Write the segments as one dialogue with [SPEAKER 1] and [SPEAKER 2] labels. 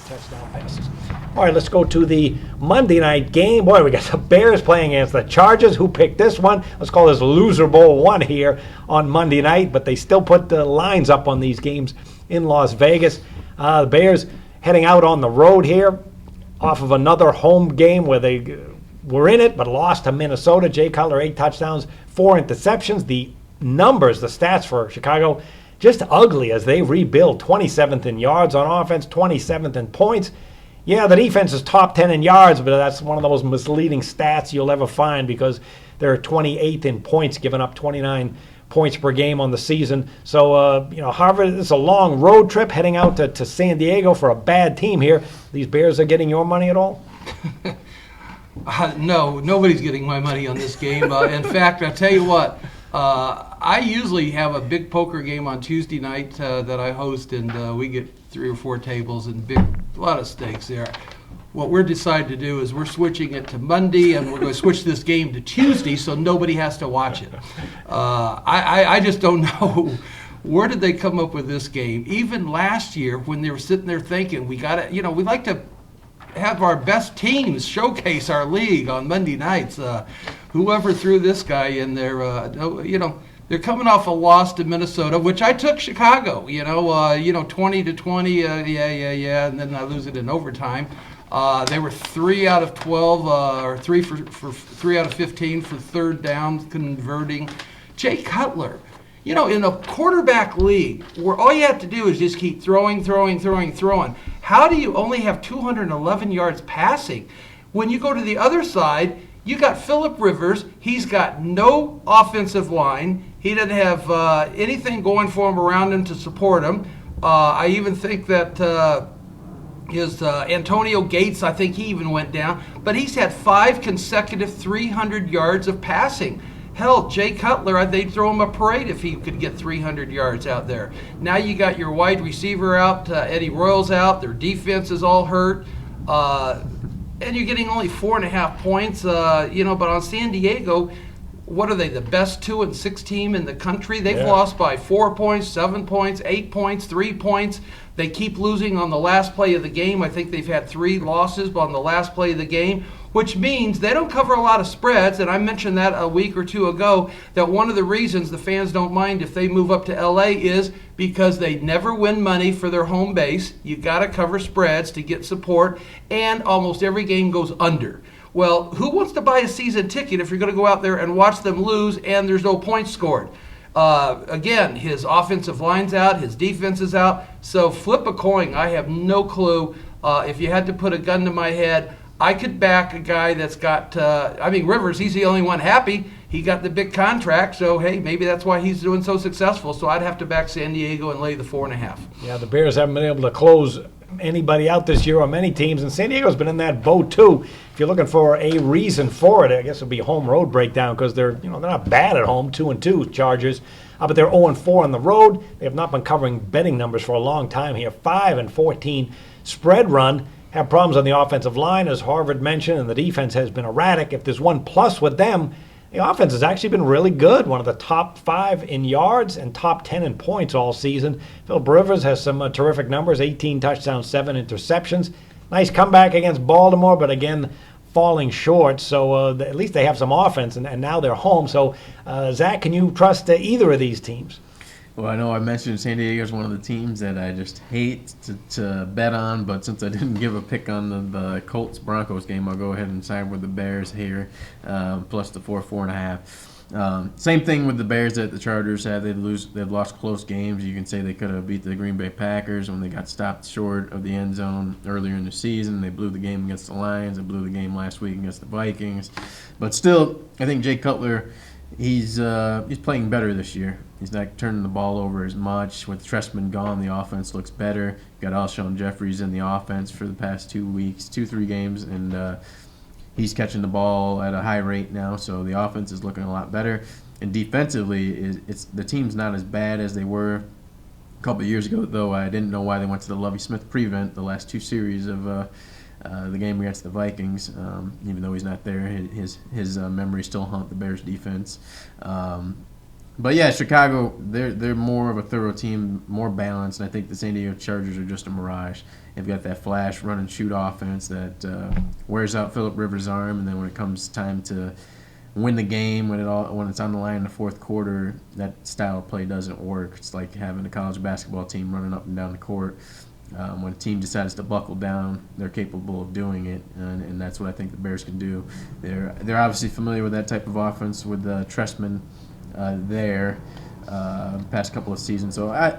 [SPEAKER 1] touchdown passes. All right, let's go to the Monday night game. Boy, we got the Bears playing against the Chargers. Who picked this one? Let's call this Loser Bowl 1 here on Monday night, but they still put the lines up on these games in Las Vegas. The Bears heading out on the road here off of another home game where they were in it but lost to Minnesota. Jay Cutler, 8 touchdowns, 4 interceptions. The numbers, the stats for Chicago, just ugly as they rebuild. 27th in yards on offense, 27th in points. Yeah, the defense is top 10 in yards, but that's one of the most misleading stats you'll ever find because they're 28th in points, giving up 29 points per game on the season. So, Harvard, it's a long road trip heading out to San Diego for a bad team here. These Bears are getting your money at all?
[SPEAKER 2] No, nobody's getting my money on this game. In fact, I'll tell you what, I usually have a big poker game on Tuesday night that I host, and we get 3 or 4 tables and a lot of stakes there. What we're decided to do is we're switching it to Monday, and we're going to switch this game to Tuesday so nobody has to watch it. I just don't know. Where did they come up with this game? Even last year when they were sitting there thinking, we like to have our best teams showcase our league on Monday nights. Whoever threw this guy in there, they're coming off a loss to Minnesota, which I took Chicago. 20-20, and then I lose it in overtime. They were 3 out of 12, or 3 for 3 out of 15 for third down converting. Jay Cutler, in a quarterback league where all you have to do is just keep throwing. How do you only have 211 yards passing? When you go to the other side, you got Phillip Rivers. He's got no offensive line. He doesn't have anything going for him around him to support him. I even think that his Antonio Gates, I think he even went down. But he's had 5 consecutive 300 yards of passing. Hell, Jay Cutler, they'd throw him a parade if he could get 300 yards out there. Now you got your wide receiver out, Eddie Royals out, their defense is all hurt, and you're getting only 4.5 points, but on San Diego, what are they, the best 2-6 team in the country? They've lost by 4 points, 7 points, 8 points, 3 points. They keep losing on the last play of the game. I think they've had 3 losses on the last play of the game, which means they don't cover a lot of spreads. And I mentioned that a week or 2 ago, that one of the reasons the fans don't mind if they move up to LA is because they never win money for their home base. You've got to cover spreads to get support, and almost every game goes under. Well, who wants to buy a season ticket if you're going to go out there and watch them lose and there's no points scored? Again, his offensive line's out, his defense is out. So flip a coin. I have no clue. If you had to put a gun to my head, I could back a guy that's got, Rivers, he's the only one happy. He got the big contract, so hey, maybe that's why he's doing so successful. So I'd have to back San Diego and lay the 4.5.
[SPEAKER 1] Yeah, the Bears haven't been able to close anybody out this year on many teams, and San Diego's been in that boat too. If you're looking for a reason for it, I guess it'll be home road breakdown because they're not bad at home, 2-2 Chargers, but they're 0-4 on the road. They have not been covering betting numbers for a long time here. 5-14 spread run. Have problems on the offensive line, as Harvard mentioned, and the defense has been erratic. If there's one plus with them, the offense has actually been really good. One of the top 5 in yards and top 10 in points all season. Phillip Rivers has some terrific numbers, 18 touchdowns, 7 interceptions. Nice comeback against Baltimore, but again, falling short. So at least they have some offense, and now they're home. So, Zach, can you trust either of these teams?
[SPEAKER 3] Well, I know I mentioned San Diego is one of the teams that I just hate to bet on, but since I didn't give a pick on the Colts-Broncos game, I'll go ahead and side with the Bears here, plus the 4.5. Same thing with the Bears that the Chargers had. They've lost close games. You can say they could have beat the Green Bay Packers when they got stopped short of the end zone earlier in the season. They blew the game against the Lions. They blew the game last week against the Vikings. But still, I think Jay Cutler, he's playing better this year. He's not turning the ball over as much. With Trestman gone, the offense looks better. Got Alshon Jeffries in the offense for the past 3 games, and he's catching the ball at a high rate now. So the offense is looking a lot better. And defensively, the team's not as bad as they were a couple of years ago. Though I didn't know why they went to the Lovie Smith prevent the last 2 series of the game against the Vikings. Even though he's not there, his memories still haunt the Bears defense. But yeah, Chicago, they're more of a thorough team, more balanced, and I think the San Diego Chargers are just a mirage. They've got that flash, run and shoot offense that wears out Phillip Rivers' arm, and then when it comes time to win the game, when it's on the line in the fourth quarter, that style of play doesn't work. It's like having a college basketball team running up and down the court. When a team decides to buckle down, they're capable of doing it, and that's what I think the Bears can do. They're obviously familiar with that type of offense with Trestman there past couple of seasons. So I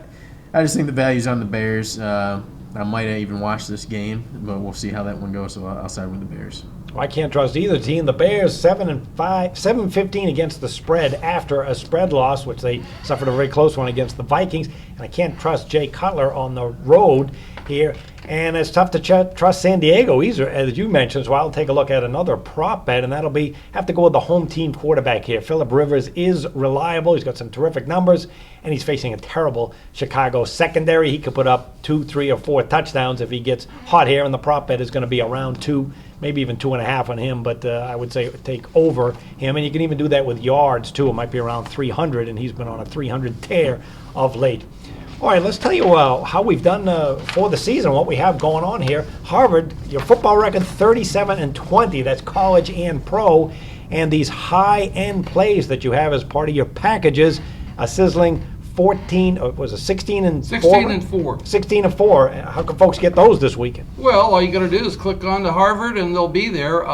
[SPEAKER 3] just think the value's on the Bears. I might even watch this game, but we'll see how that one goes. So I'll side with the Bears.
[SPEAKER 1] Well, I can't trust either team. The Bears 7-15 against the spread after a spread loss, which they suffered a very close one against the Vikings. And I can't trust Jay Cutler on the road here. And it's tough to trust San Diego either, as you mentioned. So I'll take a look at another prop bet, and that'll be have to go with the home team quarterback here. Phillip Rivers is reliable. He's got some terrific numbers, and he's facing a terrible Chicago secondary. He could put up 2, 3, or 4 touchdowns if he gets hot here, and the prop bet is going to be around 2, maybe even 2.5 on him, but I would say take over him. And you can even do that with yards, too. It might be around 300, and he's been on a 300 tear of late. All right, let's tell you how we've done for the season, what we have going on here. Harvard, your football record 37-20. That's college and pro. And these high-end plays that you have as part of your packages, a sizzling 16 and 4?
[SPEAKER 2] 16 and 4.
[SPEAKER 1] 16 and 4. How can folks get those this weekend?
[SPEAKER 2] Well, all you got to do is click on to Harvard, and they'll be there.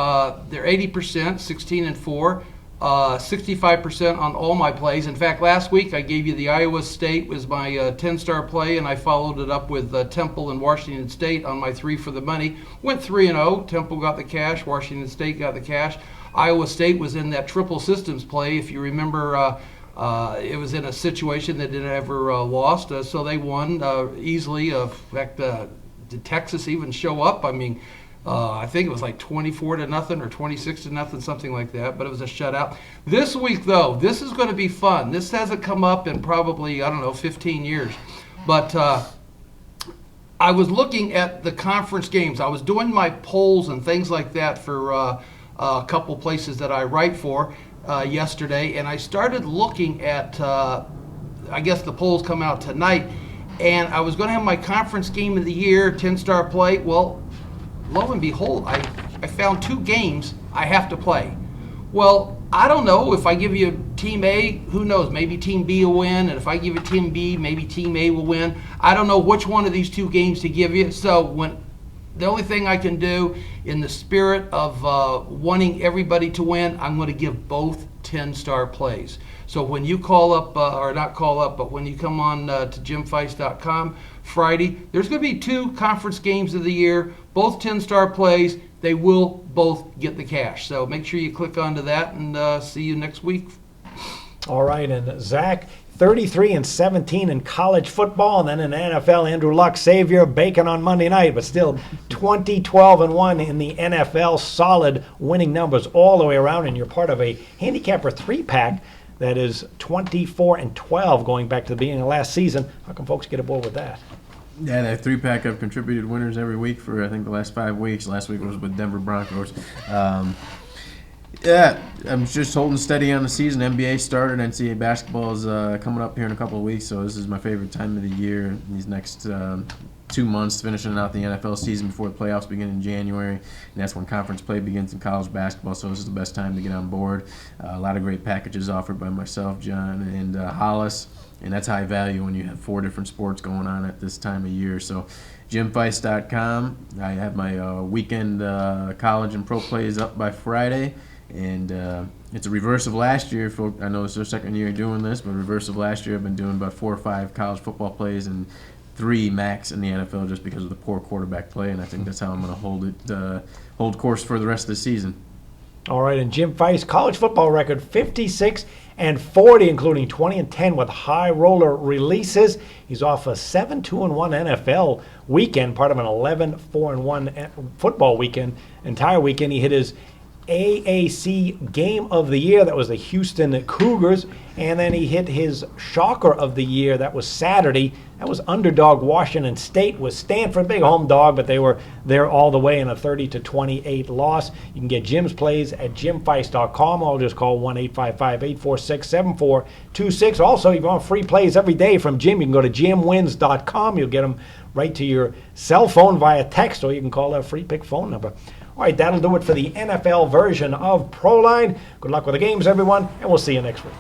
[SPEAKER 2] They're 80%, 16 and 4. 65% on all my plays. In fact, last week I gave you the Iowa State was my 10-star play, and I followed it up with Temple and Washington State on my 3 for the money. Went 3-0. Temple got the cash. Washington State got the cash. Iowa State was in that triple systems play. If you remember, it was in a situation that didn't ever lost, so they won easily. In fact, did Texas even show up? I mean, I think it was like 24-0 or 26-0, something like that, but it was a shutout. This week, though, this is going to be fun. This hasn't come up in probably, 15 years. But I was looking at the conference games. I was doing my polls and things like that for a couple places that I write for yesterday, and I started looking at, I guess the polls come out tonight, and I was going to have my conference game of the year, 10-star play. Well, lo and behold, I found 2 games I have to play. Well, I don't know. If I give you Team A, who knows? Maybe Team B will win. And if I give you Team B, maybe Team A will win. I don't know which one of these 2 games to give you. So the only thing I can do in the spirit of wanting everybody to win, I'm going to give both 10-star plays. So when you call up, or not call up, but when you come on to JimFeist.com Friday, there's going to be 2 conference games of the year, both 10-star plays. They will both get the cash. So make sure you click onto that, and see you next week. All
[SPEAKER 1] right, and Zach, 33-17 in college football, and then in NFL, Andrew Luck, Xavier Bacon on Monday night, but still 20-12-1 in the NFL. Solid winning numbers all the way around, and you're part of a handicapper 3-pack that is 24-12 going back to the beginning of last season. How can folks get aboard with that?
[SPEAKER 3] Yeah, that 3-pack I've contributed winners every week for, I think, the last 5 weeks. Last week was with Denver Broncos. Yeah, I'm just holding steady on the season. NBA started. NCAA basketball is coming up here in a couple of weeks, so this is my favorite time of the year. These next 2 months, finishing out the NFL season before the playoffs begin in January, and that's when conference play begins in college basketball, so this is the best time to get on board. A lot of great packages offered by myself, John, and Hollis, and that's high value when you have 4 different sports going on at this time of year. So JimFeist.com, I have my weekend college and pro plays up by Friday. And it's a reverse of last year. I know it's their second year doing this, but reverse of last year, I've been doing about 4 or 5 college football plays and 3 max in the NFL just because of the poor quarterback play, and I think that's how I'm going to hold course for the rest of the season.
[SPEAKER 1] All right, and Jim Feist, college football record 56-40, including 20-10 with high roller releases. He's off a 7-2-1 NFL weekend, part of an 11-4-1 football weekend. Entire weekend, he hit his AAC Game of the Year. That was the Houston Cougars. And then he hit his Shocker of the Year. That was Saturday. That was underdog Washington State with Stanford. Big home dog, but they were there all the way in a 30-28 loss. You can get Jim's plays at jimfeist.com. I'll just call 1-855-846-7426. Also, you want free plays every day from Jim. You can go to jimwins.com. You'll get them right to your cell phone via text, or you can call that free pick phone number. All right, that'll do it for the NFL version of ProLine. Good luck with the games, everyone, and we'll see you next week.